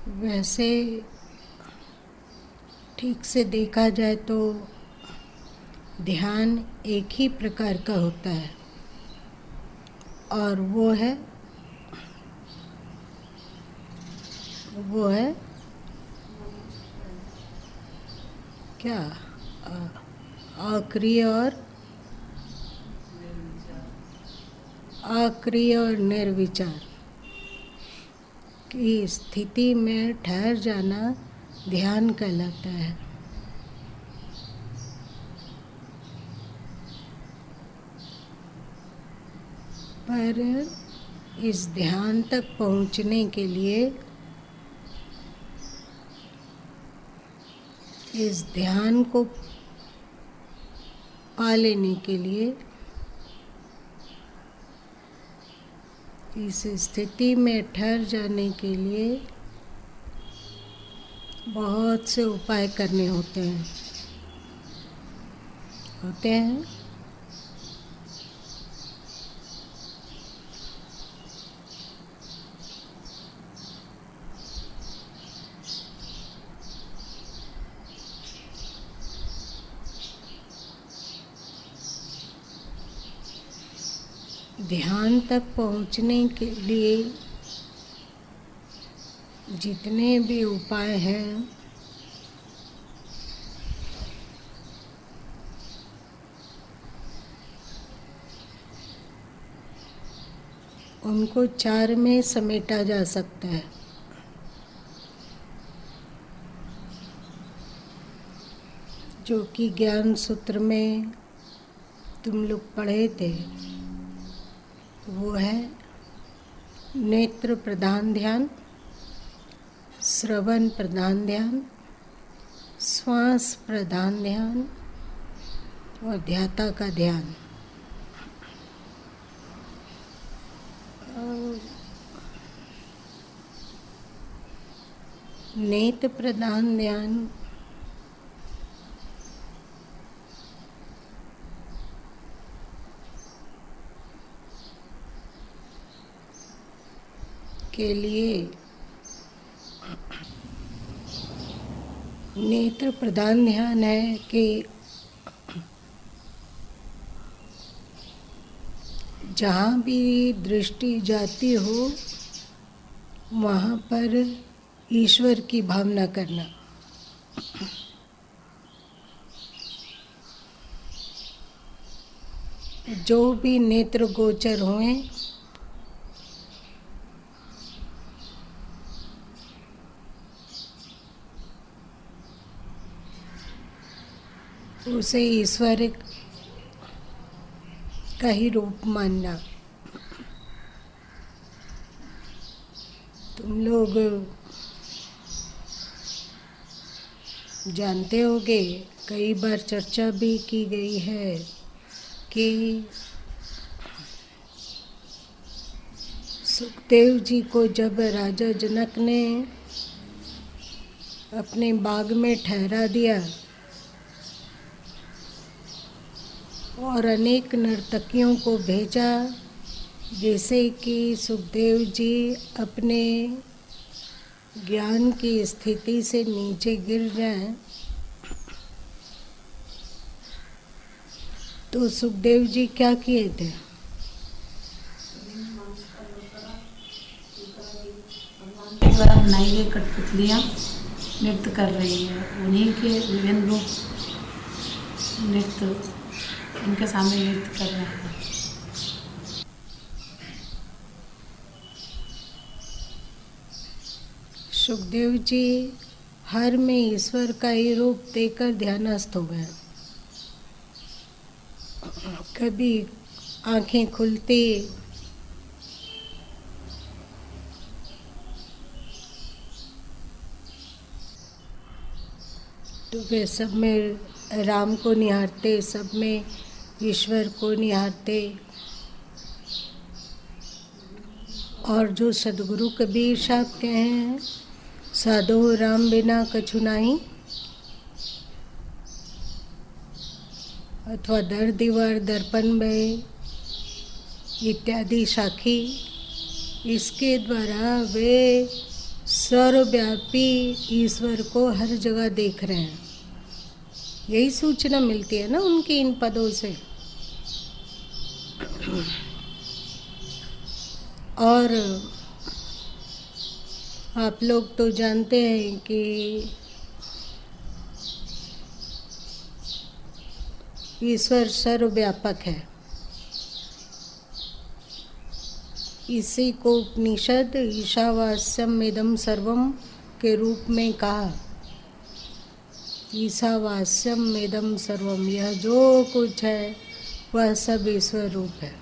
वैसे ठीक से देखा जाए तो ध्यान एक ही प्रकार का होता है और वो है क्या अक्रिय और निर्विचार की स्थिति में ठहर जाना ध्यान कहलाता है। पर इस ध्यान तक पहुंचने के लिए, इस ध्यान को पा लेने के लिए, इस स्थिति में ठहर जाने के लिए बहुत से उपाय करने होते हैं। ध्यान तक पहुंचने के लिए जितने भी उपाय हैं उनको 4 में समेटा जा सकता है। जो कि ज्ञान सूत्र में तुम लोग पढ़े थे। वो है नेत्र प्रधान ध्यान, श्रवण प्रधान ध्यान, श्वास प्रधान ध्यान और ध्याता का ध्यान। नेत्र प्रधान ध्यान के लिए नेत्र प्रधान ध्यान है कि जहाँ भी दृष्टि जाती हो वहाँ पर ईश्वर की भावना करना। जो भी नेत्र गोचर हुए उसे ईश्वर का ही रूप मानना। तुम लोग जानते होगे, कई बार चर्चा भी की गई है कि सुखदेव जी को जब राजा जनक ने अपने बाग में ठहरा दिया और अनेक नर्तकियों को भेजा जैसे कि सुखदेव जी अपने ज्ञान की स्थिति से नीचे गिर जाएं, तो सुखदेव जी क्या किए थे? द्वारा बनाई गई कठपुतलियाँ नृत्य कर रही है। उन्हीं के विभिन्न रूप नृत्य उनके सामने नृत्य कर रहे हैं। सुखदेव जी हर में ईश्वर का ही रूप देकर ध्यानस्थ हो गए। कभी आंखें खुलती तो वे सब में राम को निहारते, सब में ईश्वर को निहारते। और जो सदगुरु कबीर साहब कहे हैं, साधो राम बिना कछु नाही, अथवा दर दीवार दर्पण में इत्यादि साखी, इसके द्वारा वे सर्वव्यापी ईश्वर को हर जगह देख रहे हैं। यही सूचना मिलती है ना उनकी इन पदों से। और आप लोग तो जानते हैं कि ईश्वर सर्वव्यापक है। इसी को उपनिषद ईशावास्यम इदं सर्वम के रूप में कहा। ईशावास्यम इदं सर्वम, यह जो कुछ है वह सब ईश्वर रूप है।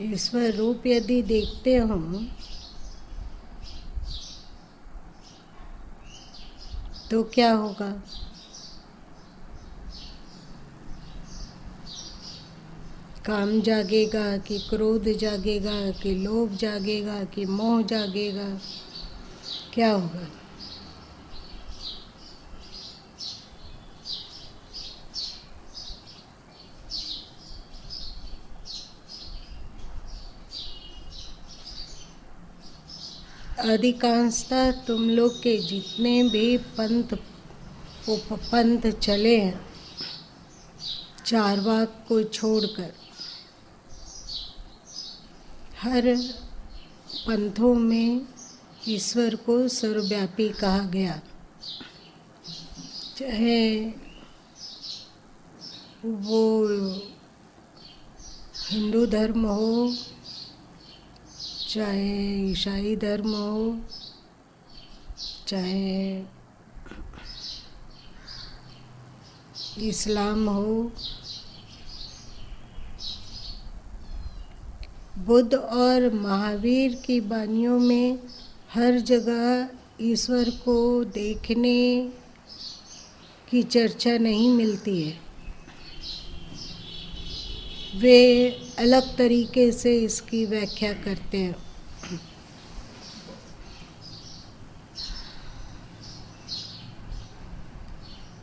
ईश्वर रूप यदि देखते हो तो क्या होगा? काम जागेगा कि क्रोध जागेगा कि लोभ जागेगा कि मोह जागेगा? क्या होगा? अधिकांशतः तुम लोग के जितने भी पंथ चले हैं, चारवाक को छोड़कर, हर पंथों में ईश्वर को सर्वव्यापी कहा गया। चाहे वो हिंदू धर्म हो, चाहे ईसाई धर्म हो, चाहे इस्लाम हो, बुद्ध और महावीर की वाणियों में हर जगह ईश्वर को देखने की चर्चा नहीं मिलती है। वे अलग तरीके से इसकी व्याख्या करते हैं।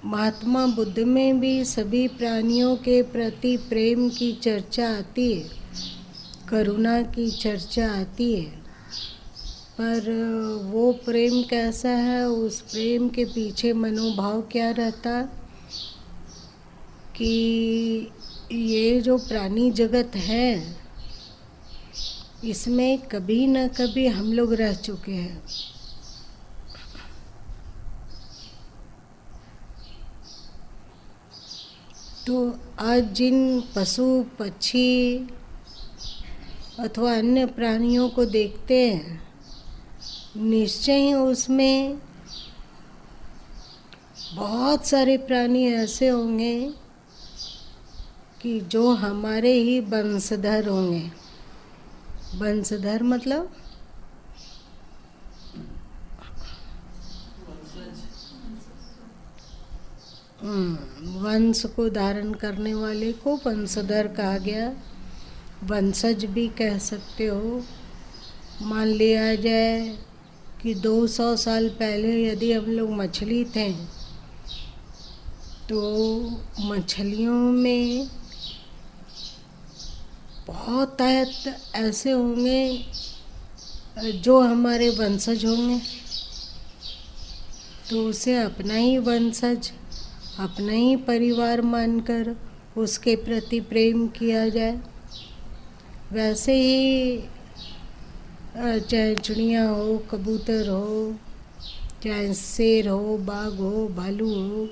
महात्मा बुद्ध में भी सभी प्राणियों के प्रति प्रेम की चर्चा आती है, करुणा की चर्चा आती है, पर वो प्रेम कैसा है, उस प्रेम के पीछे मनोभाव क्या रहता कि ये जो प्राणी जगत है इसमें कभी न कभी हम लोग रह चुके हैं। तो आज जिन पशु पक्षी अथवा अन्य प्राणियों को देखते हैं, निश्चय ही उसमें बहुत सारे प्राणी ऐसे होंगे कि जो हमारे ही वंशधर होंगे। वंशधर मतलब वंश को धारण करने वाले को वंशधर कहा गया। वंशज भी कह सकते हो। मान लिया जाए कि 200 साल पहले यदि हम लोग मछली थे तो मछलियों में बहुत ऐसे होंगे जो हमारे वंशज होंगे, तो उसे अपना ही वंशज, अपना ही परिवार मानकर उसके प्रति प्रेम किया जाए। वैसे ही चाहे चिड़िया हो, कबूतर हो, चाहे शेर हो, बाघ हो, भालू हो,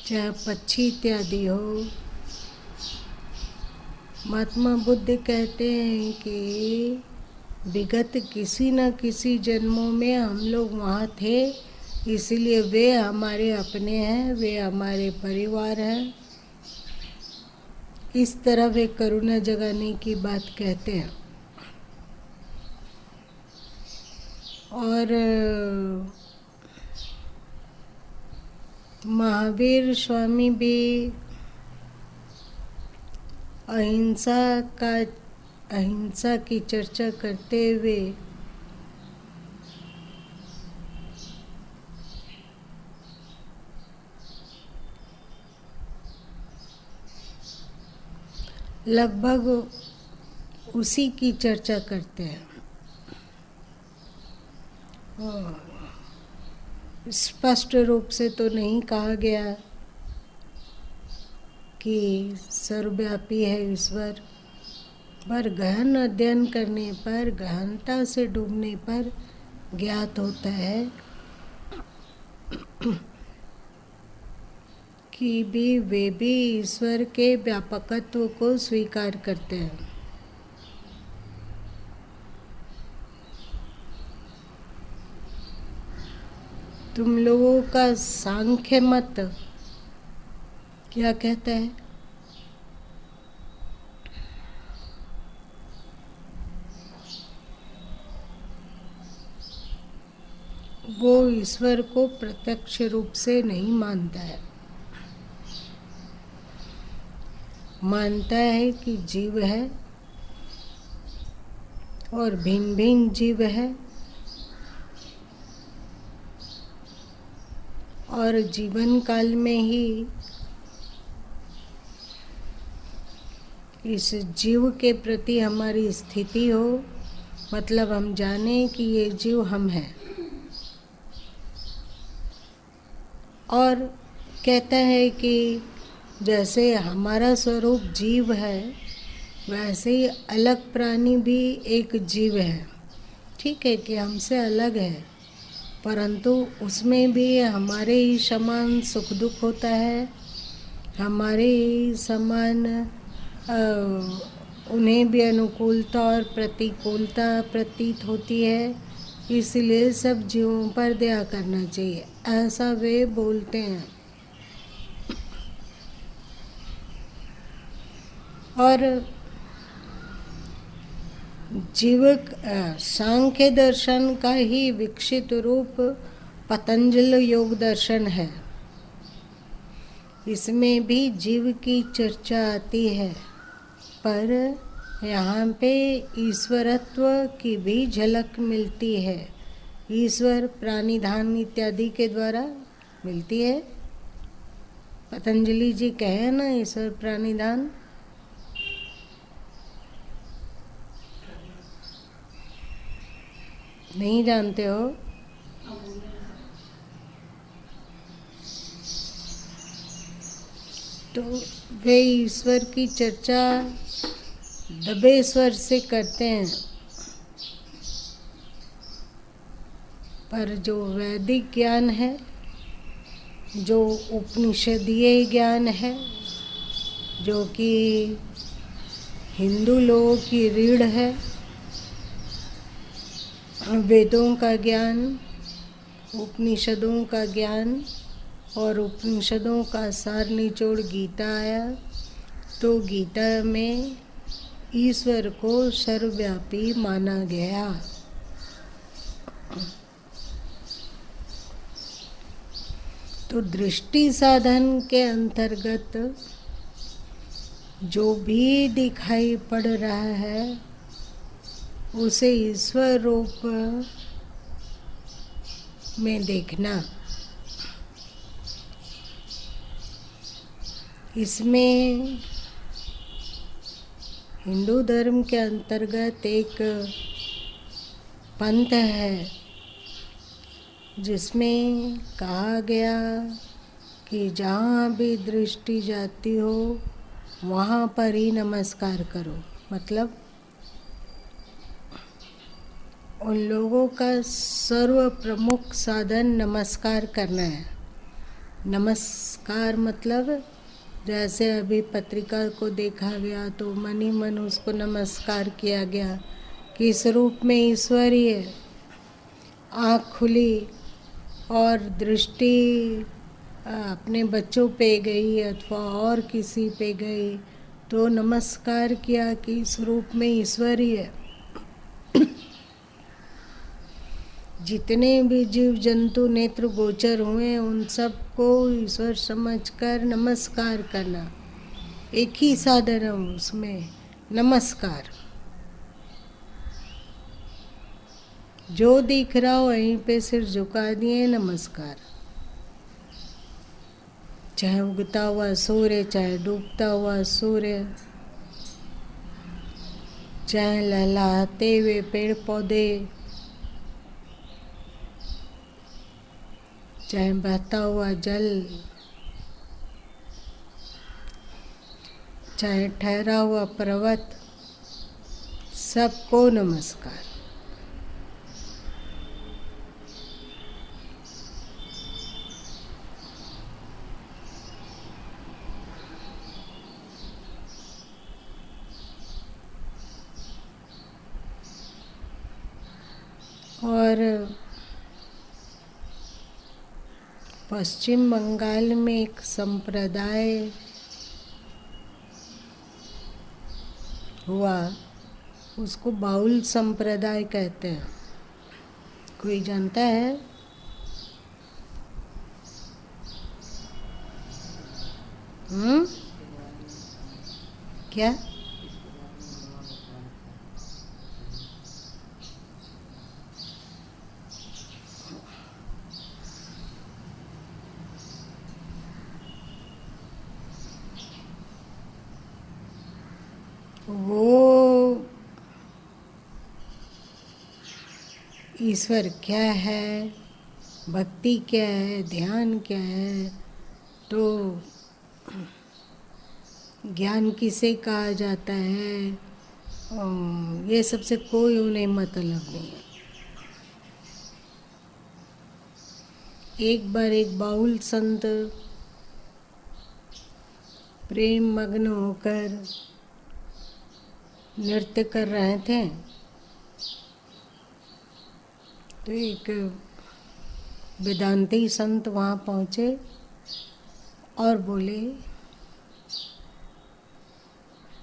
चाहे पक्षी इत्यादि हो। महात्मा बुद्ध कहते हैं कि विगत किसी न किसी जन्मों में हम लोग वहाँ थे, इसलिए वे हमारे अपने हैं, वे हमारे परिवार हैं। इस तरह वे करुणा जगाने की बात कहते हैं। और महावीर स्वामी भी अहिंसा की चर्चा करते हुए लगभग उसी की चर्चा करते हैं। स्पष्ट रूप से तो नहीं कहा गया कि सर्वव्यापी है ईश्वर, पर गहन अध्ययन करने पर, गहनता से डूबने पर ज्ञात होता है कि वे भी ईश्वर के व्यापकत्व को स्वीकार करते हैं। तुम लोगों का सांख्य मत क्या कहता है? वो ईश्वर को प्रत्यक्ष रूप से नहीं मानता है, मानता है कि जीव है और भिन्न भिन्न जीव है, और जीवन काल में ही इस जीव के प्रति हमारी स्थिति हो, मतलब हम जाने कि ये जीव हम हैं। और कहता है कि जैसे हमारा स्वरूप जीव है, वैसे ही अलग प्राणी भी एक जीव है। ठीक है कि हमसे अलग है, परंतु उसमें भी हमारे ही समान सुख दुख होता है, हमारे ही समान उन्हें भी अनुकूलता और प्रतिकूलता प्रतीत होती है। इसलिए सब जीवों पर दया करना चाहिए, ऐसा वे बोलते हैं। और जीवक सांख्य दर्शन का ही विकसित रूप पतंजल योग दर्शन है। इसमें भी जीव की चर्चा आती है, पर यहाँ पे ईश्वरत्व की भी झलक मिलती है। ईश्वर प्राणिधान इत्यादि के द्वारा मिलती है। पतंजलि जी कहे ना, ईश्वर प्राणिधान। नहीं जानते हो? तो वे ईश्वर की चर्चा दबे स्वर से करते हैं, पर जो वैदिक ज्ञान है, जो उपनिषदीय ज्ञान है, जो कि हिंदू लोगों की रीढ़ है, वेदों का ज्ञान, उपनिषदों का ज्ञान, और उपनिषदों का सार निचोड़ गीता आया, तो गीता में ईश्वर को सर्वव्यापी माना गया। तो दृष्टि साधन के अंतर्गत जो भी दिखाई पड़ रहा है, उसे ईश्वर रूप में देखना। इसमें हिंदू धर्म के अंतर्गत एक पंथ है, जिसमें कहा गया कि जहाँ भी दृष्टि जाती हो, वहाँ पर ही नमस्कार करो। मतलब उन लोगों का सर्व प्रमुख साधन नमस्कार करना है। नमस्कार मतलब जैसे अभी पत्रिका को देखा गया तो मन ही मन उसको नमस्कार किया गया कि इस रूप में ईश्वर ही है। आँख खुली और दृष्टि अपने बच्चों पे गई अथवा और किसी पे गई, तो नमस्कार किया कि इस रूप में ईश्वर ही है। जितने भी जीव जंतु नेत्र गोचर हुए, उन सबको ईश्वर समझकर नमस्कार करना, एक ही साधन है उसमें, नमस्कार। जो दिख रहा हो वहीं पे सिर झुका दिए, नमस्कार। चाहे उगता हुआ सूर्य, चाहे डूबता हुआ सूर्य, चाहे लहलहाते हुए पेड़ पौधे, चाहे बहता हुआ जल, चाहे ठहरा हुआ पर्वत, सबको नमस्कार। और पश्चिम बंगाल में एक संप्रदाय हुआ, उसको बाउल संप्रदाय कहते हैं। कोई जानता है? क्या? वो ईश्वर क्या है, भक्ति क्या है, ध्यान क्या है, तो ज्ञान किसे कहा जाता है, ये सबसे कोई उन्हें मतलब नहीं है। एक बार एक बाउल संत प्रेम मग्न होकर नृत्य कर रहे थे, तो एक वेदांती संत वहाँ पहुँचे और बोले,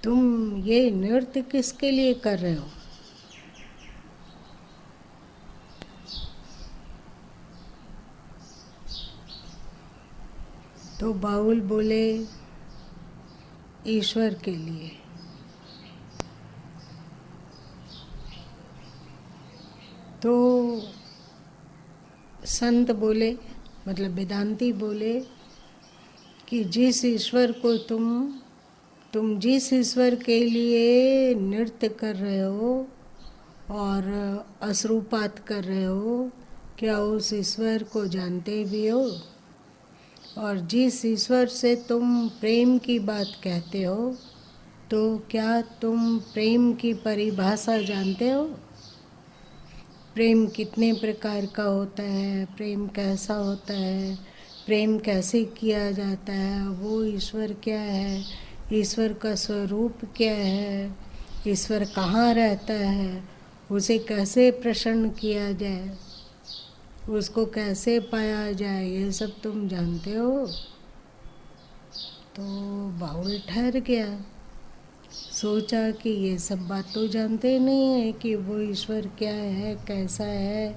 तुम ये नृत्य किसके लिए कर रहे हो? तो बाउल बोले, ईश्वर के लिए। तो संत बोले, मतलब वेदांती बोले कि जिस ईश्वर को तुम जिस ईश्वर के लिए नृत्य कर रहे हो और अश्रुपात कर रहे हो, क्या उस ईश्वर को जानते भी हो? और जिस ईश्वर से तुम प्रेम की बात कहते हो, तो क्या तुम प्रेम की परिभाषा जानते हो? प्रेम कितने प्रकार का होता है, प्रेम कैसा होता है, प्रेम कैसे किया जाता है, वो ईश्वर क्या है, ईश्वर का स्वरूप क्या है, ईश्वर कहाँ रहता है, उसे कैसे प्रसन्न किया जाए, उसको कैसे पाया जाए, ये सब तुम जानते हो? तो बाउल ठहर गया, सोचा कि ये सब बात तो जानते नहीं है कि वो ईश्वर क्या है, कैसा है,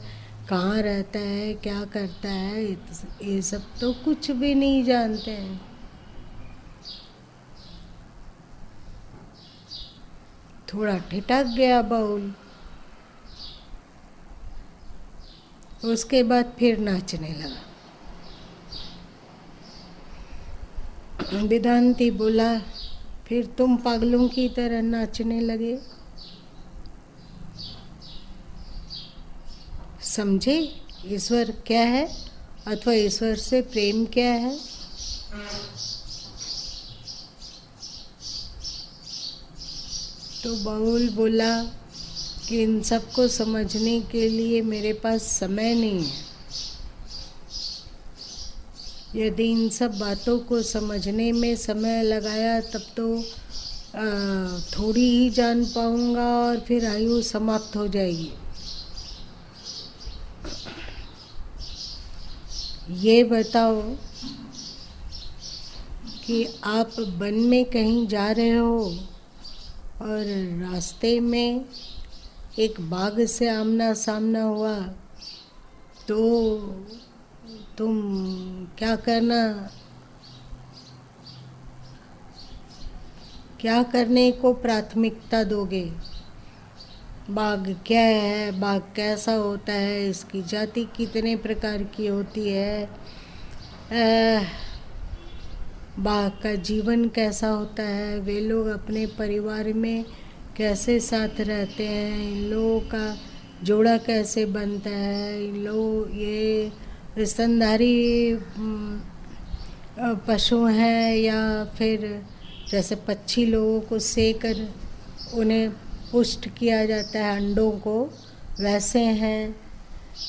कहाँ रहता है, क्या करता है, ये सब तो कुछ भी नहीं जानते हैं। थोड़ा ठिठक गया बाउल, उसके बाद फिर नाचने लगा। वेदांती बोला, फिर तुम पागलों की तरह नाचने लगे, समझे ईश्वर क्या है अथवा ईश्वर से प्रेम क्या है? तो बाउल बोला कि इन सबको समझने के लिए मेरे पास समय नहीं है। यदि इन सब बातों को समझने में समय लगाया तब तो थोड़ी ही जान पाऊंगा और फिर आयु समाप्त हो जाएगी। ये बताओ कि आप वन में कहीं जा रहे हो और रास्ते में एक बाघ से आमना सामना हुआ, तो तुम क्या करने को प्राथमिकता दोगे? बाघ क्या है, बाघ कैसा होता है, इसकी जाति कितने प्रकार की होती है, बाघ का जीवन कैसा होता है, वे लोग अपने परिवार में कैसे साथ रहते हैं, इन लोगों का जोड़ा कैसे बनता है, इन लोग ये स्तनधारी पशु हैं या फिर जैसे पक्षी लोगों को सेकर उन्हें पुष्ट किया जाता है अंडों को, वैसे हैं।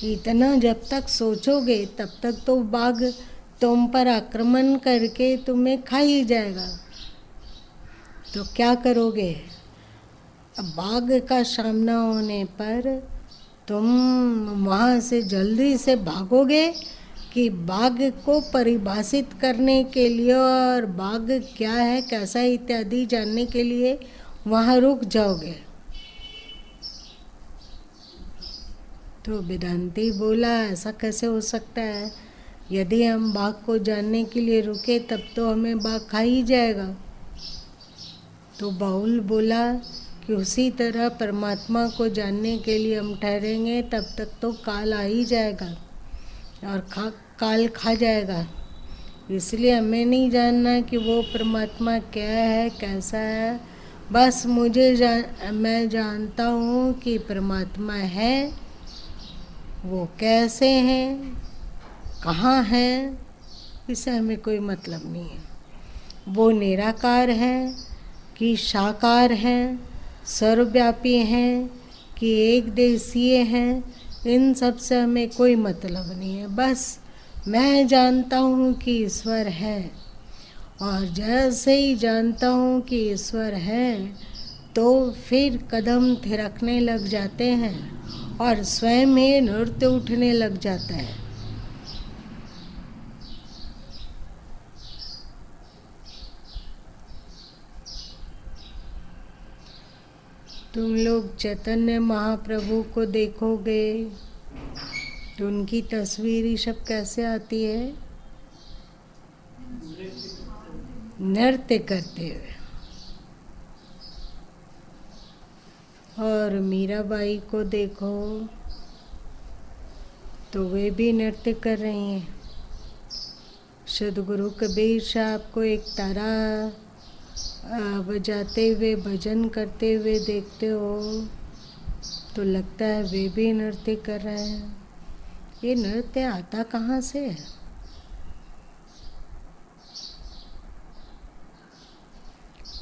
इतना जब तक सोचोगे तब तक तो बाघ तुम पर आक्रमण करके तुम्हें खा ही जाएगा। तो क्या करोगे? अब बाघ का सामना होने पर तुम वहाँ से जल्दी से भागोगे कि बाघ को परिभाषित करने के लिए और बाघ क्या है कैसा इत्यादि जानने के लिए वहाँ रुक जाओगे। तो वेदांती बोला ऐसा कैसे हो सकता है? यदि हम बाघ को जानने के लिए रुके तब तो हमें बाघ खा ही जाएगा। तो बाउल बोला कि उसी तरह परमात्मा को जानने के लिए हम ठहरेंगे तब तक तो काल आ ही जाएगा और काल खा जाएगा। इसलिए हमें नहीं जानना कि वो परमात्मा क्या है कैसा है, बस मैं जानता हूँ कि परमात्मा है, वो कैसे हैं, कहाँ हैं, इससे हमें कोई मतलब नहीं है। वो निराकार है कि साकार हैं, सर्वव्यापी हैं कि एक देशीय हैं, इन सब से हमें कोई मतलब नहीं है। बस मैं जानता हूँ कि ईश्वर है, और जैसे ही जानता हूँ कि ईश्वर है तो फिर कदम थिरकने लग जाते हैं और स्वयं ही नृत्य उठने लग जाता है। तुम लोग चैतन्य महाप्रभु को देखोगे तो उनकी तस्वीर ही सब कैसे आती है? नृत्य करते हुए। और मीराबाई को देखो तो वे भी नृत्य कर रही हैं। सद्गुरु कबीर साहब को एक तारा बजाते हुए भजन करते हुए देखते हो तो लगता है वे भी नृत्य कर रहे हैं। ये नृत्य आता कहाँ से है?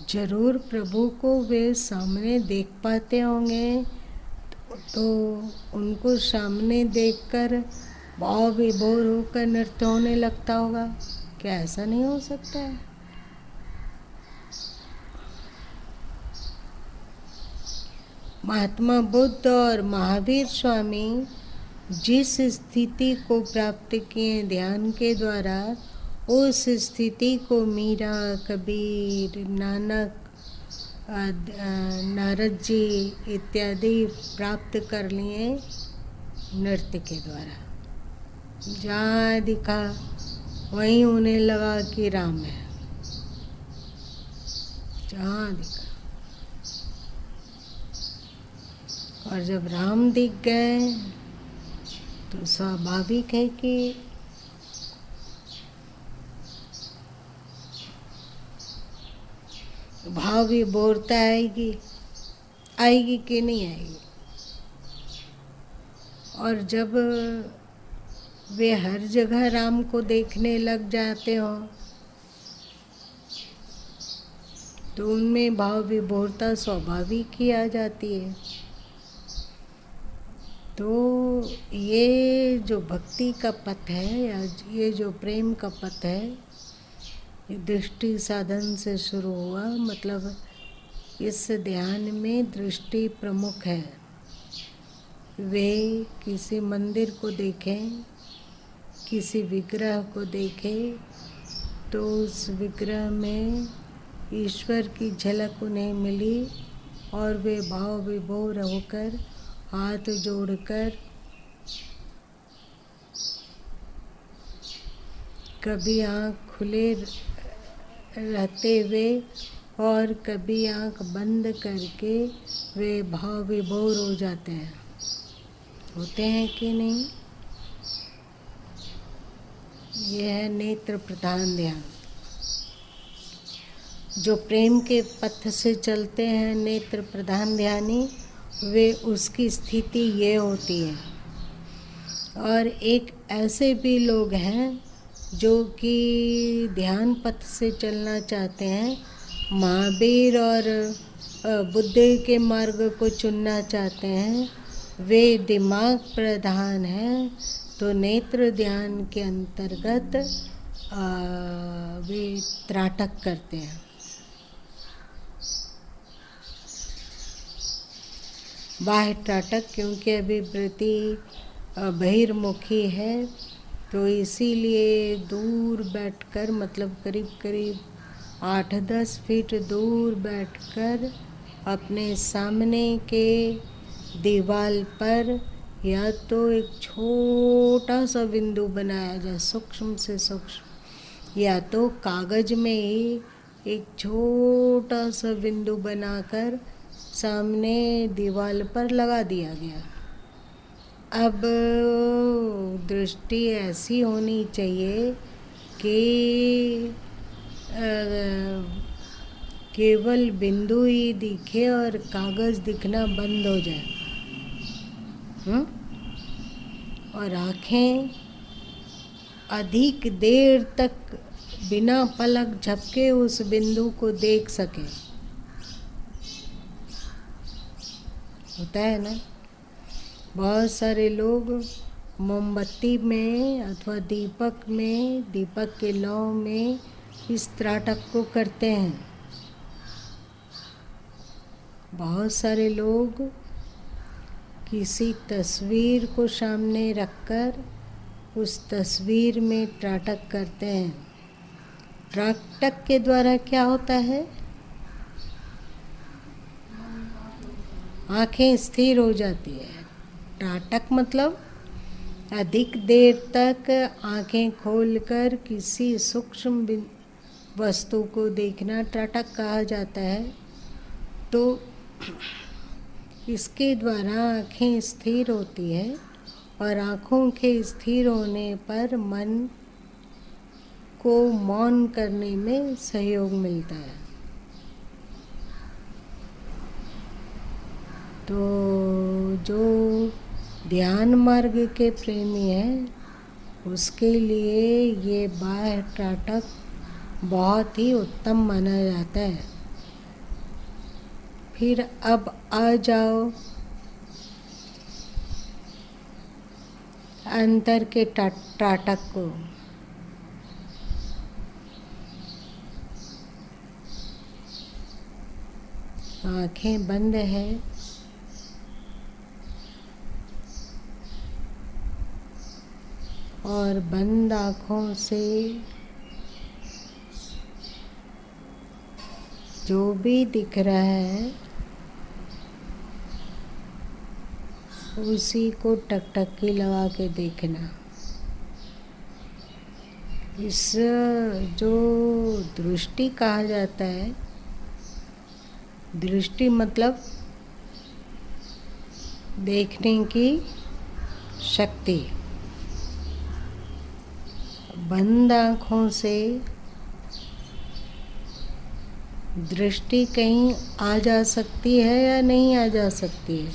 जरूर प्रभु को वे सामने देख पाते होंगे तो उनको सामने देखकर भाव विभोर होकर नृत्य होने लगता होगा। क्या ऐसा नहीं हो सकता है? महात्मा बुद्ध और महावीर स्वामी जिस स्थिति को प्राप्त किए ध्यान के द्वारा, उस स्थिति को मीरा, कबीर, नानक, नारद जी इत्यादि प्राप्त कर लिए नृत्य के द्वारा। जहाँ दिखा वहीं उन्हें लगा कि राम है, जहाँ दिखा। और जब राम दिख गए तो स्वाभाविक है कि भाव भी बोलता आएगी कि नहीं आएगी। और जब वे हर जगह राम को देखने लग जाते हो तो उनमें भाव विभोरता स्वाभाविक ही आ जाती है। तो ये जो भक्ति का पथ है या ये जो प्रेम का पथ है, ये दृष्टि साधन से शुरू हुआ। मतलब इस ध्यान में दृष्टि प्रमुख है। वे किसी मंदिर को देखें, किसी विग्रह को देखें तो उस विग्रह में ईश्वर की झलक उन्हें मिली और वे भाव विभोर होकर हाथ जोड़कर कभी आँख खुले रहते हुए और कभी आँख बंद करके वे भाव विभोर हो जाते हैं। होते हैं कि नहीं? यह है नेत्र प्रधान ध्यान। जो प्रेम के पथ से चलते हैं नेत्र प्रधान ध्यानी, वे उसकी स्थिति ये होती है। और एक ऐसे भी लोग हैं जो कि ध्यान पथ से चलना चाहते हैं, महावीर और बुद्ध के मार्ग को चुनना चाहते हैं, वे दिमाग प्रधान हैं, तो नेत्र ध्यान के अंतर्गत वे त्राटक करते हैं। बाह्य त्राटक, क्योंकि अभी वृत्ति बहिर्मुखी है, तो इसीलिए दूर बैठकर, मतलब करीब करीब 8-10 फीट दूर बैठकर अपने सामने के दीवार पर या तो एक छोटा सा बिंदु बनाया जाए, सूक्ष्म से सूक्ष्म, या तो कागज में ही एक छोटा सा बिंदु बनाकर सामने दीवार पर लगा दिया गया। अब दृष्टि ऐसी होनी चाहिए कि केवल बिंदु ही दिखे और कागज दिखना बंद हो जाए। और आँखें अधिक देर तक बिना पलक झपके उस बिंदु को देख सके। होता है ना, बहुत सारे लोग मोमबत्ती में अथवा दीपक में, दीपक के लौ में इस त्राटक को करते हैं। बहुत सारे लोग किसी तस्वीर को सामने रखकर उस तस्वीर में त्राटक करते हैं। त्राटक के द्वारा क्या होता है? आँखें स्थिर हो जाती है। त्राटक मतलब अधिक देर तक आँखें खोलकर किसी सूक्ष्म वस्तु को देखना त्राटक कहा जाता है। तो इसके द्वारा आँखें स्थिर होती है और आँखों के स्थिर होने पर मन को मौन करने में सहयोग मिलता है। तो जो ध्यान मार्ग के प्रेमी हैं उसके लिए ये बाह्य त्राटक बहुत ही उत्तम माना जाता है। फिर अब आ जाओ अंतर के त्राटक को। आँखें बंद है, और बंद आँखों से जो भी दिख रहा है उसी को टकटकी लगा के देखना। इस जो दृष्टि कहा जाता है, दृष्टि मतलब देखने की शक्ति। बंद आँखों से दृष्टि कहीं आ जा सकती है या नहीं आ जा सकती है?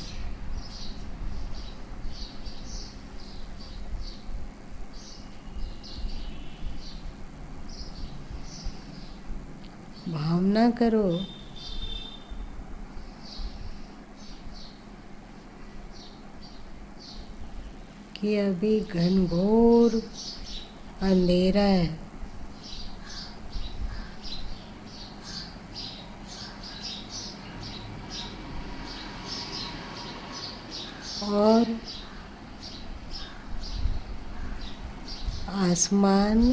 भावना करो कि अभी घनघोर अंधेरा है, और आसमान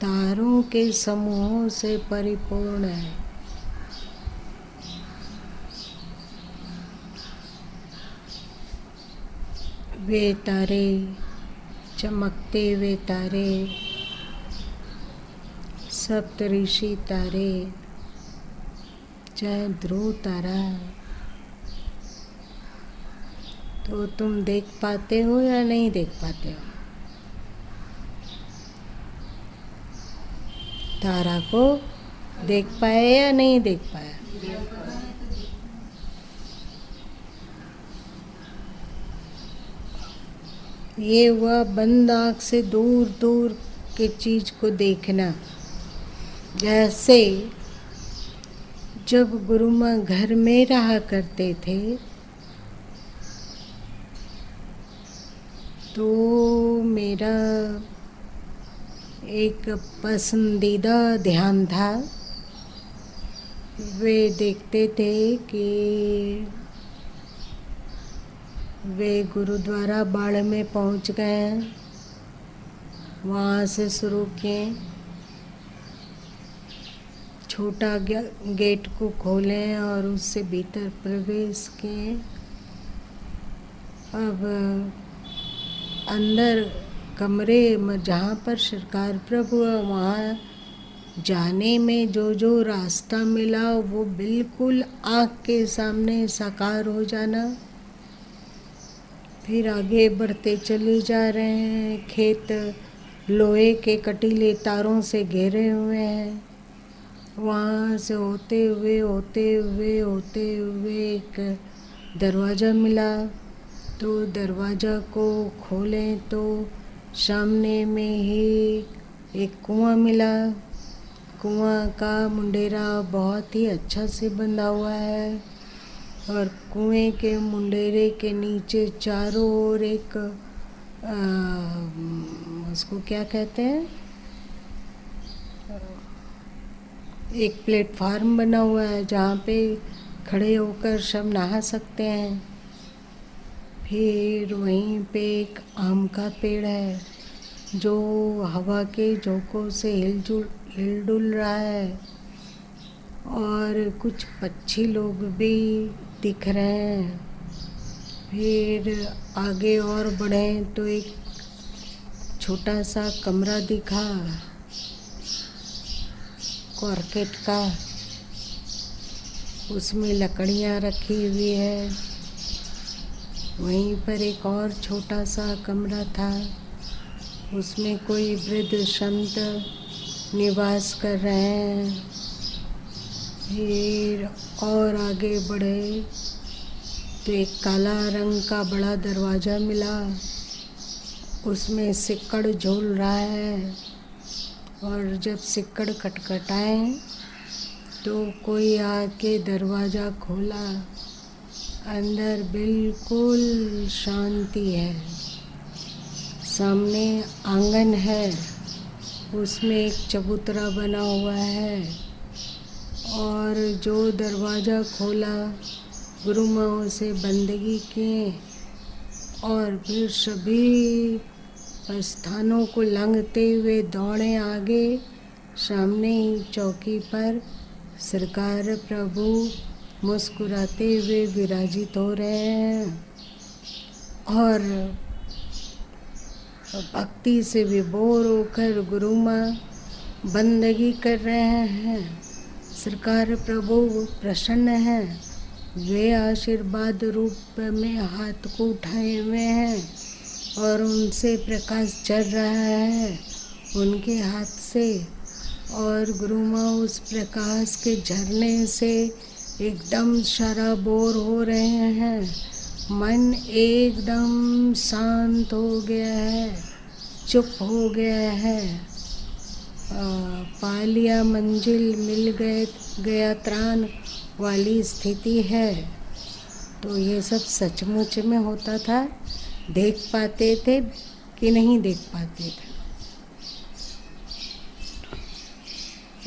तारों के समूहों से परिपूर्ण है। वे तारे, चमकते हुए तारे, सप्तऋषि तारे, चाहे ध्रुव तारा, तो तुम देख पाते हो या नहीं देख पाते हो? तारा को देख पाया या नहीं देख पाया? ये हुआ बंद आँख से दूर दूर के चीज को देखना। जैसे जब गुरु माँ घर में रहा करते थे तो मेरा एक पसंदीदा ध्यान था। वे देखते थे कि वे गुरुद्वारा बाड़ में पहुंच गए, वहाँ से शुरू किए, छोटा गेट को खोलें और उससे भीतर प्रवेश किए। अब अंदर कमरे में जहाँ पर सरकार प्रभु है वहाँ जाने में जो जो रास्ता मिला वो बिल्कुल आँख के सामने साकार हो जाना। फिर आगे बढ़ते चले जा रहे हैं। खेत लोहे के कटीले तारों से घेरे हुए हैं। वहाँ से होते हुए एक दरवाज़ा मिला। तो दरवाज़ा को खोलें तो सामने में ही एक कुआं मिला। कुआं का मुंडेरा बहुत ही अच्छा से बंधा हुआ है और कुएं के मुंडेरे के नीचे चारों ओर एक उसको क्या कहते हैं, एक प्लेटफार्म बना हुआ है जहाँ पे खड़े होकर सब नहा सकते हैं। फिर वहीं पे एक आम का पेड़ है जो हवा के झोंकों से हिल डुल रहा है और कुछ पक्षी लोग भी दिख रहे हैं। फिर आगे और बढ़े तो एक छोटा सा कमरा दिखा कॉर्केट का, उसमें लकड़ियाँ रखी हुई है। वहीं पर एक और छोटा सा कमरा था, उसमें कोई वृद्ध संत निवास कर रहे हैं। फिर और आगे बढ़े तो एक काला रंग का बड़ा दरवाज़ा मिला, उसमें सिक्कड़ झूल रहा है और जब सिक्कड़ खटखटाए तो कोई आके दरवाज़ा खोला। अंदर बिल्कुल शांति है। सामने आंगन है, उसमें एक चबूतरा बना हुआ है और जो दरवाज़ा खोला गुरु माँ से बंदगी किए और फिर सभी स्थानों को लंघते हुए दौड़े आगे। सामने ही चौकी पर सरकार प्रभु मुस्कुराते हुए विराजित हो रहे हैं और भक्ति से विभोर होकर गुरु माँ बंदगी कर रहे हैं। सरकार प्रभु प्रसन्न हैं, वे आशीर्वाद रूप में हाथ को उठाए हुए हैं और उनसे प्रकाश चल रहा है उनके हाथ से और गुरु माँ उस प्रकाश के झरने से एकदम शराबोर हो रहे हैं। मन एकदम शांत हो गया है, चुप हो गया है। पा लिया मंजिल, मिल गया त्राण वाली स्थिति है। तो ये सब सचमुच में होता था, देख पाते थे कि नहीं देख पाते थे।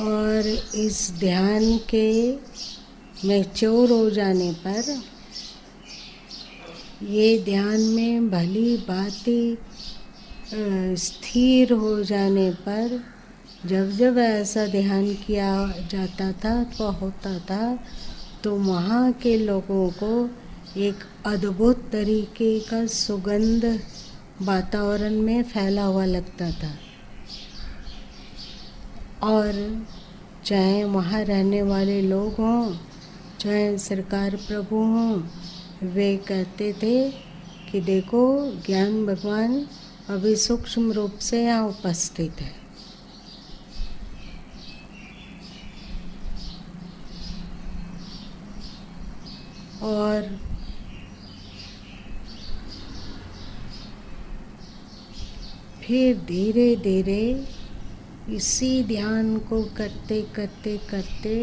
और इस ध्यान के मैच्योर हो जाने पर, ये ध्यान में भली भांति स्थिर हो जाने पर, जब जब ऐसा ध्यान किया जाता था तो होता था, तो वहाँ के लोगों को एक अद्भुत तरीके का सुगंध वातावरण में फैला हुआ लगता था। और चाहे वहाँ रहने वाले लोग हों, चाहे सरकार प्रभु हों, वे कहते थे कि देखो ज्ञान भगवान अभी सूक्ष्म रूप से यहाँ उपस्थित है। और फिर धीरे धीरे इसी ध्यान को करते करते करते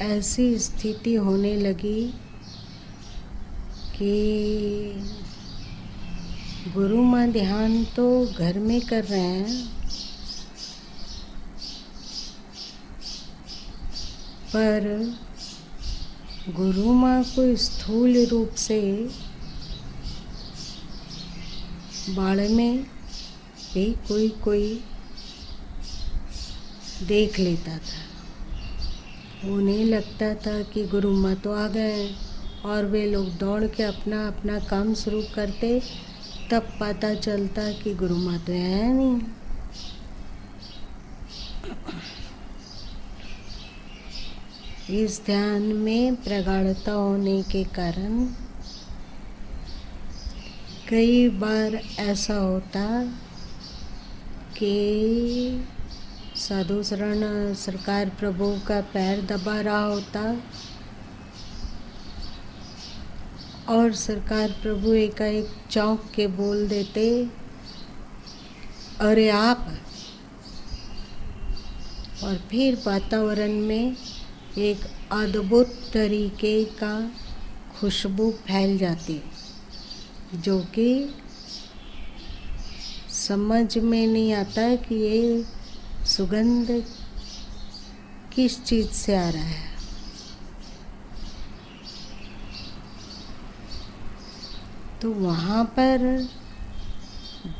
ऐसी स्थिति होने लगी कि गुरु माँ ध्यान तो घर में कर रहे हैं, पर गुरु माँ को स्थूल रूप से बाड़ में भी कोई देख लेता था। उन्हें लगता था कि गुरु माँ तो आ गए और वे लोग दौड़ के अपना अपना काम शुरू करते, तब पता चलता कि गुरु माँ तो है नहीं। इस ध्यान में प्रगाढ़ता होने के कारण कई बार ऐसा होता कि साधु शरण सरकार प्रभु का पैर दबा रहा होता और सरकार प्रभु एकाएक चौंक के बोल देते, अरे आप। और फिर वातावरण में एक अद्भुत तरीके का खुशबू फैल जाती, जो कि समझ में नहीं आता कि ये सुगंध किस चीज़ से आ रहा है। तो वहाँ पर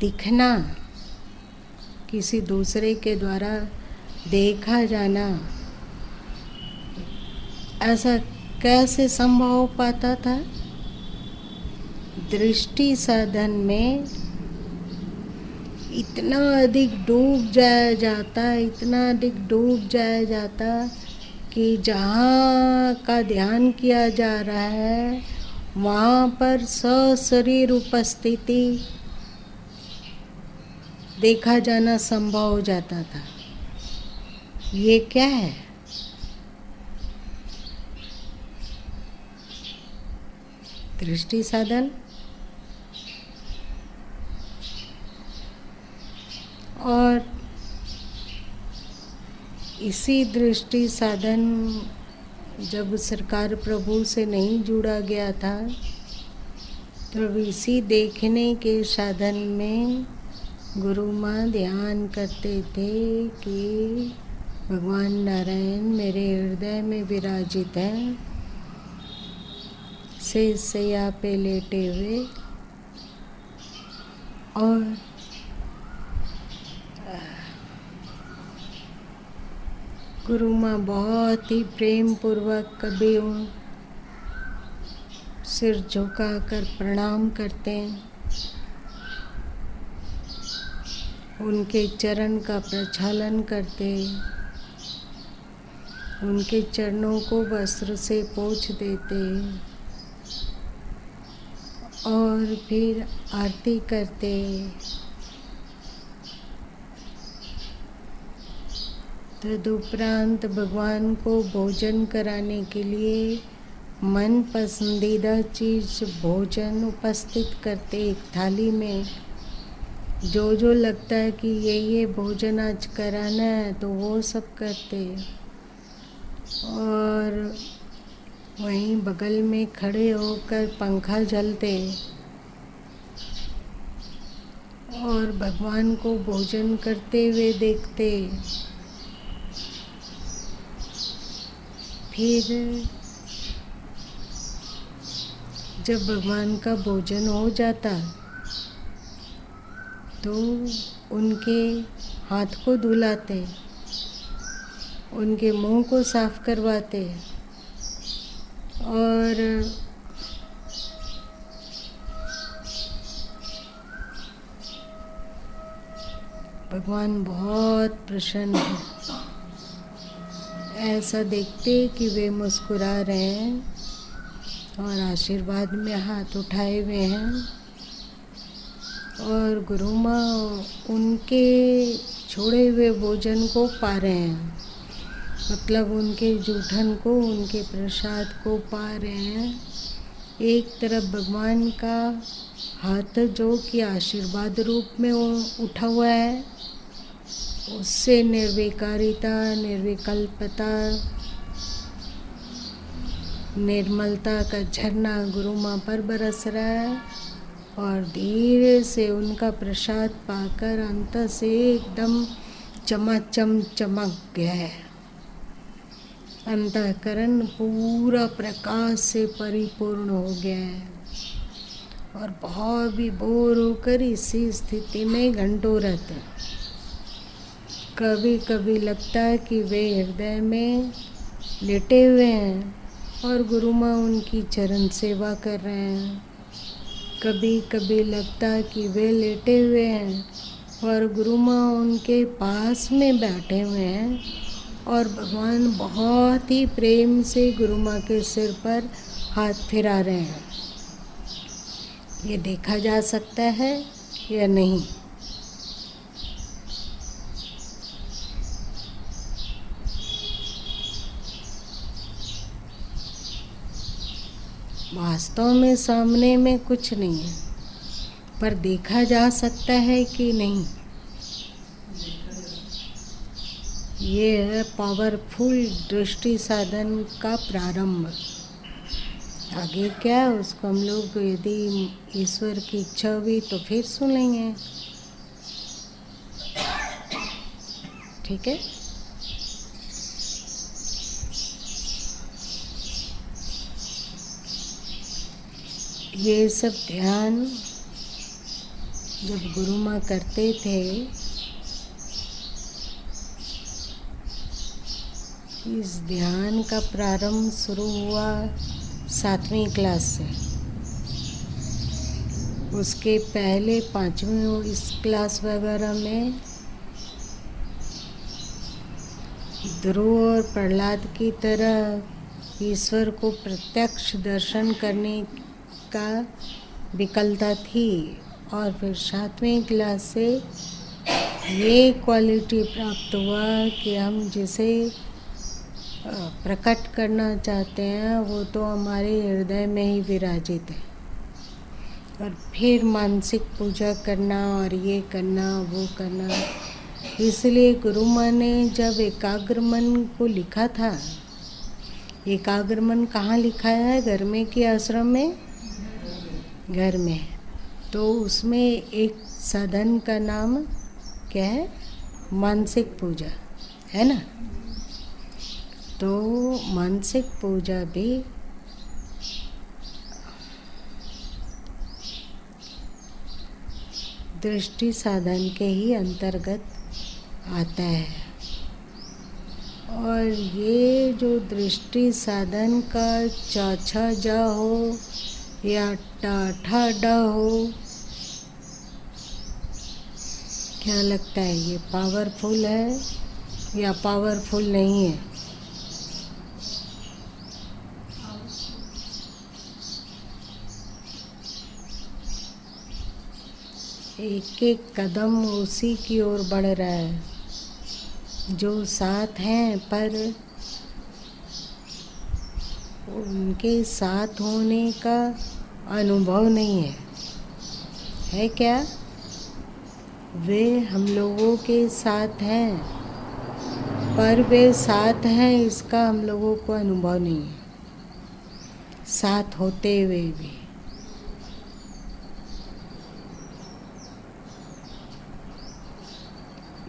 दिखना, किसी दूसरे के द्वारा देखा जाना, ऐसा कैसे संभव हो पाता था? दृष्टि साधन में इतना अधिक डूब जाया जाता, इतना अधिक डूब जाया जाता कि जहाँ का ध्यान किया जा रहा है वहाँ पर सशरीर उपस्थिति देखा जाना संभव हो जाता था। ये क्या है? दृष्टि साधन। और इसी दृष्टि साधन जब सरकार प्रभु से नहीं जुड़ा गया था, तब इसी देखने के साधन में गुरु माँ ध्यान करते थे कि भगवान नारायण मेरे हृदय में विराजित हैं, शेष शैया पे लेटे हुए, और गुरु माँ बहुत ही प्रेम पूर्वक कभी सिर झुकाकर प्रणाम करते हैं, उनके चरण का प्रक्षालन करते, उनके चरणों को वस्त्र से पोंछ देते और फिर आरती करते। तदुपरांत भगवान को भोजन कराने के लिए मन पसंदीदा चीज़ भोजन उपस्थित करते एक थाली में। जो लगता है कि ये भोजन आज कराना है तो वो सब करते, और वहीं बगल में खड़े होकर पंखा झलते और भगवान को भोजन करते हुए देखते। फिर जब भगवान का भोजन हो जाता तो उनके हाथ को धुलाते, उनके मुंह को साफ करवाते और भगवान बहुत प्रसन्न है। ऐसा देखते कि वे मुस्कुरा रहे हैं और आशीर्वाद में हाथ उठाए हुए हैं, और गुरु माँ उनके छोड़े हुए भोजन को पा रहे हैं। मतलब उनके जूठन को, उनके प्रसाद को पा रहे हैं। एक तरफ भगवान का हाथ जो कि आशीर्वाद रूप में उठा हुआ है, उससे निर्विकारिता, निर्विकल्पता, निर्मलता का झरना गुरु माँ पर बरस रहा है और धीरे से उनका प्रसाद पाकर अंत से एकदम चमाचम चमक गया है। अंतःकरण पूरा प्रकाश से परिपूर्ण हो गया है और बहुत विभोर होकर इसी स्थिति में घंटों रहते हैं। कभी कभी लगता है कि वे हृदय में लेटे हुए हैं और गुरु माँ उनकी चरण सेवा कर रहे हैं। कभी कभी लगता है कि वे लेटे हुए हैं और गुरु माँ उनके पास में बैठे हुए हैं और भगवान बहुत ही प्रेम से गुरु माँ के सिर पर हाथ फिरा रहे हैं। ये देखा जा सकता है या नहीं? वास्तव में सामने में कुछ नहीं है, पर देखा जा सकता है कि नहीं? ये है पावरफुल दृष्टि साधन का प्रारंभ। आगे क्या है उसको हम लोग यदि ईश्वर की इच्छा हुई तो फिर सुनेंगे। ठीक है। ये सब ध्यान जब गुरु माँ करते थे, इस ध्यान का प्रारंभ शुरू हुआ 7वीं क्लास से। उसके पहले 5वीं इस क्लास वगैरह में ध्रुव और प्रहलाद की तरह ईश्वर को प्रत्यक्ष दर्शन करने का विकलता थी और फिर 7वीं क्लास से ये क्वालिटी प्राप्त हुआ कि हम जिसे प्रकट करना चाहते हैं वो तो हमारे हृदय में ही विराजित है। और फिर मानसिक पूजा करना और ये करना वो करना। इसलिए गुरु माँ ने जब एकाग्र मन को लिखा था, एकाग्र मन कहाँ लिखा है? घर में कि आश्रम में? घर में। तो उसमें एक साधन का नाम क्या है? मानसिक पूजा है ना। तो मानसिक पूजा भी दृष्टि साधन के ही अंतर्गत आता है। और ये जो दृष्टि साधन का चाछा जा हो या टाठा डा हो, क्या लगता है ये पावरफुल है या पावरफुल नहीं है? एक एक कदम उसी की ओर बढ़ रहा है जो साथ हैं, पर उनके साथ होने का अनुभव नहीं है। है क्या? वे हम लोगों के साथ हैं, पर वे साथ हैं इसका हम लोगों को अनुभव नहीं है, साथ होते हुए भी।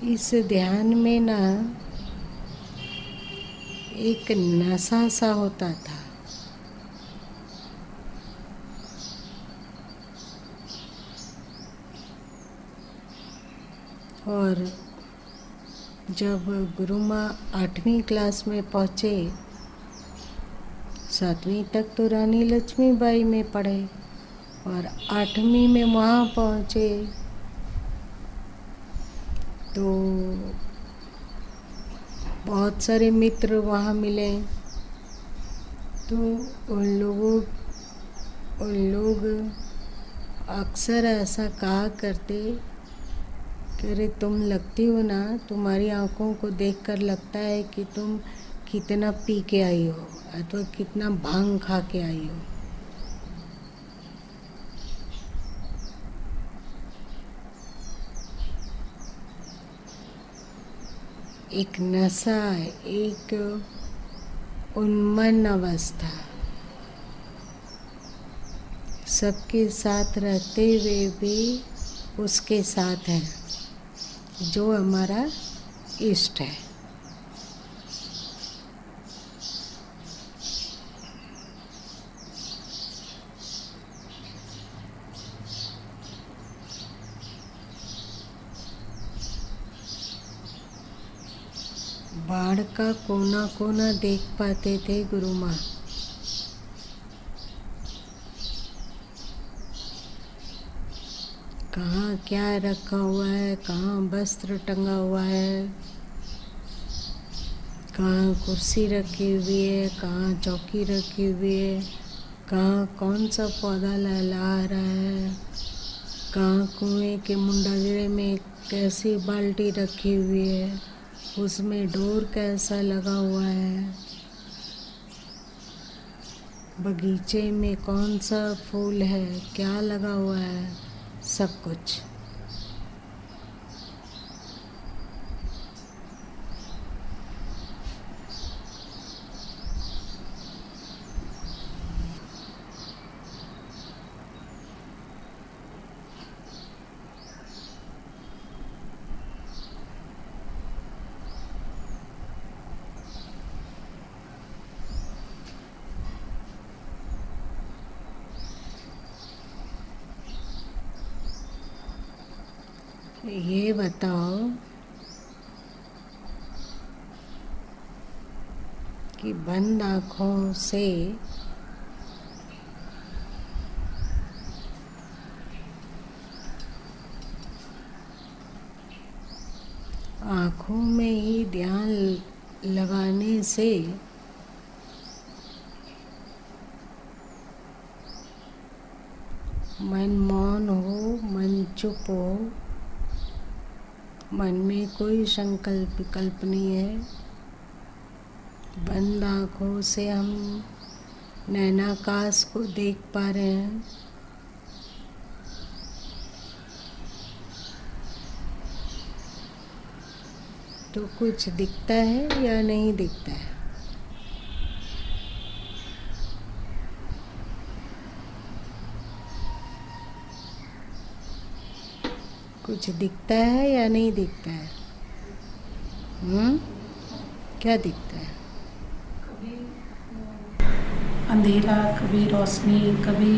इस ध्यान में ना एक नशा सा होता था। और जब गुरु माँ 8वीं क्लास में पहुँचे, 7वीं तक तो रानी लक्ष्मीबाई में पढ़े और 8वीं में वहाँ पहुँचे तो बहुत सारे मित्र वहाँ मिले। तो उन लोग अक्सर ऐसा कहा करते अरे तुम लगती हो ना, तुम्हारी आंखों को देखकर लगता है कि तुम कितना पी के आई हो अथवा कितना भांग खा के आई हो। एक नशा, एक उन्मन अवस्था, सबके साथ रहते हुए भी उसके साथ है जो हमारा इष्ट है। बाढ़ का कोना कोना देख पाते थे गुरु माँ। कहाँ क्या रखा हुआ है, कहाँ वस्त्र टंगा हुआ है, कहाँ कुर्सी रखी हुई है, कहाँ चौकी रखी हुई है, कहाँ कौन सा पौधा लहला रहा है, कहाँ कुएं के मुंडागरे में कैसी बाल्टी रखी हुई है, उसमें डोर कैसा लगा हुआ है, बगीचे में कौन सा फूल है, क्या लगा हुआ है, सब कुछ। ये बताओ कि बंद आँखों से आँखों में ही ध्यान लगाने से मन मौन हो, मन चुप हो, मन में कोई संकल्प विकल्प नहीं है। बंद आँखों से हम नैनाकाश को देख पा रहे हैं। तो कुछ दिखता है या नहीं दिखता है? कुछ दिखता है या नहीं दिखता है? क्या दिखता है? कभी अंधेरा, कभी रोशनी, कभी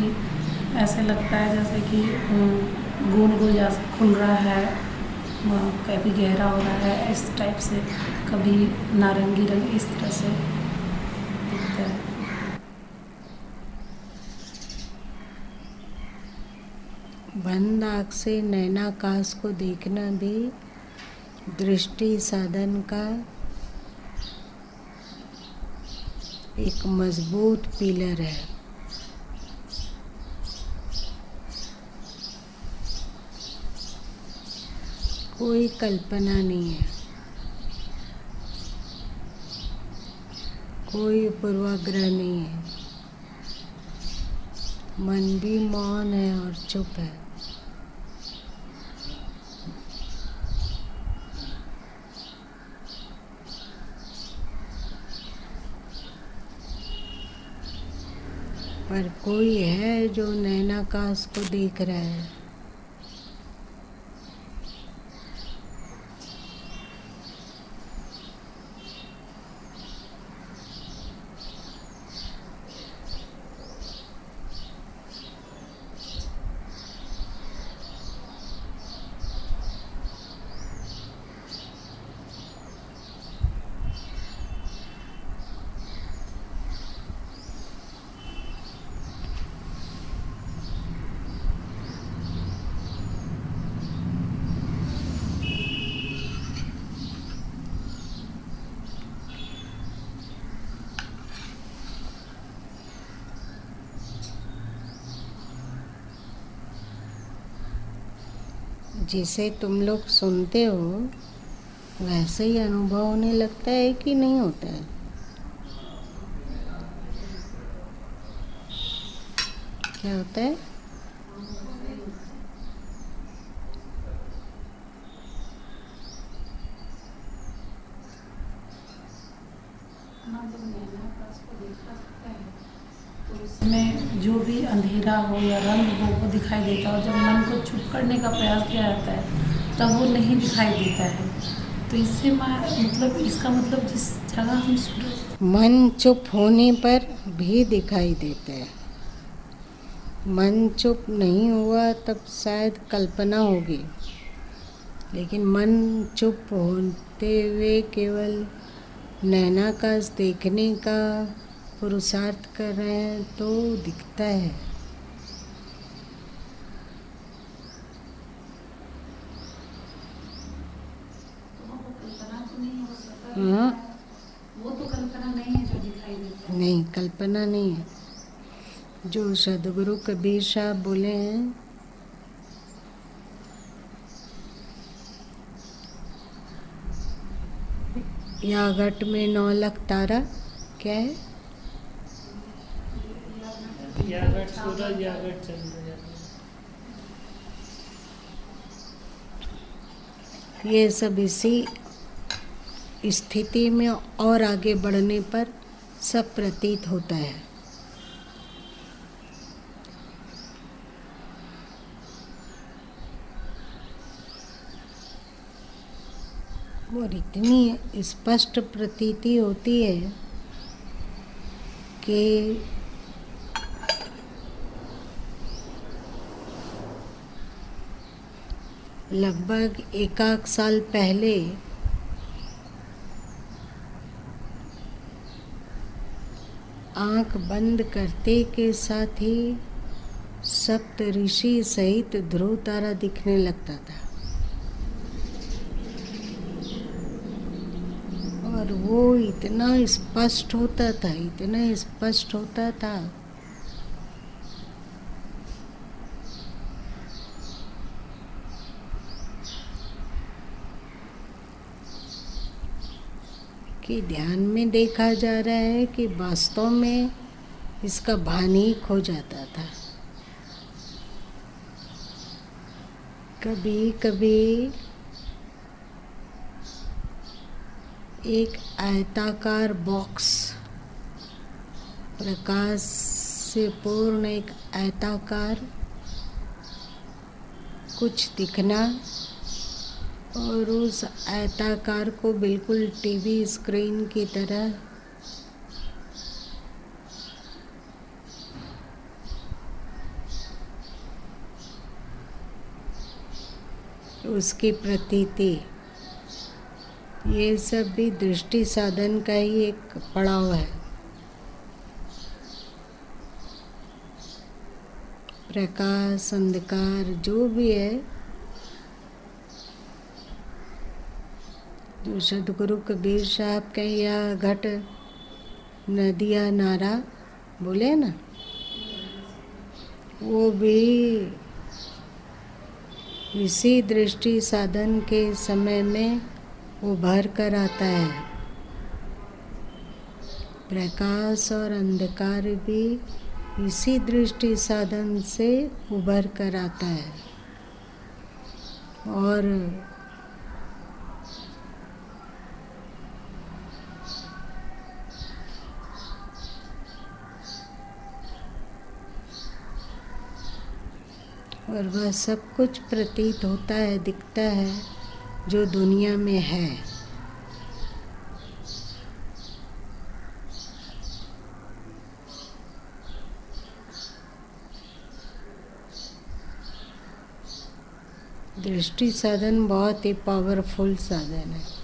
ऐसे लगता है जैसे कि गोल गोल जैसे खुल रहा है, कभी गहरा हो रहा है, इस टाइप से। कभी नारंगी रंग, इस तरह से दिखता है। बंद आँख से नैनाकाश को देखना भी दृष्टि साधन का एक मजबूत पिलर है। कोई कल्पना नहीं है, कोई पूर्वाग्रह नहीं है, मन भी मौन है और चुप है। पर कोई है जो नैनाकाश को देख रहा है। जिसे तुम लोग सुनते हो वैसे ही अनुभव होने लगता है कि नहीं होता है? क्या होता है? तो उसमें जो भी अंधेरा हो या रंग हो वो दिखाई देता है, और जब मन को चुप करने का प्रयास किया जाता है तब वो नहीं दिखाई देता है। तो इससे मतलब इसका मतलब जिस जगह हम मन चुप होने पर भी दिखाई देता है। मन चुप नहीं हुआ तब शायद कल्पना होगी, लेकिन मन चुप होते हुए केवल नैनाकाश देखने का पुरुषार्थ कर रहे हैं तो दिखता है। हाँ, वो तो कल्पना नहीं है जो दिखाई देता है। नहीं, कल्पना नहीं है। जो सदगुरु कबीर साहब बोले हैं, या घट में 9 लाख तारा, क्या है? यागट सूरज, यागट चंद्र। ये सब इसी स्थिति में और आगे बढ़ने पर सब प्रतीत होता है। और इतनी स्पष्ट प्रतीति होती है कि लगभग 1 साल पहले आँख बंद करते के साथ ही सप्त ऋषि सहित ध्रुव तारा दिखने लगता था, और वो इतना स्पष्ट होता था, इतना स्पष्ट होता था कि ध्यान में देखा जा रहा है कि वास्तव में इसका भान ही खो जाता था। कभी कभी एक आयताकार बॉक्स, प्रकाश से पूर्ण एक आयताकार कुछ दिखना, और उस आयताकार को बिल्कुल टीवी स्क्रीन की तरह उसकी प्रतीति, ये सब भी दृष्टि साधन का ही एक पड़ाव है। प्रकाश, अंधकार जो भी है, जो सदगुरु कबीर साहब का या घट नदिया नारा बोले ना, वो भी इसी दृष्टि साधन के समय में उभर कर आता है। प्रकाश और अंधकार भी इसी दृष्टि साधन से उभर कर आता है, और वह सब कुछ प्रतीत होता है, दिखता है जो दुनिया में है। दृष्टि साधन बहुत ही पावरफुल साधन है।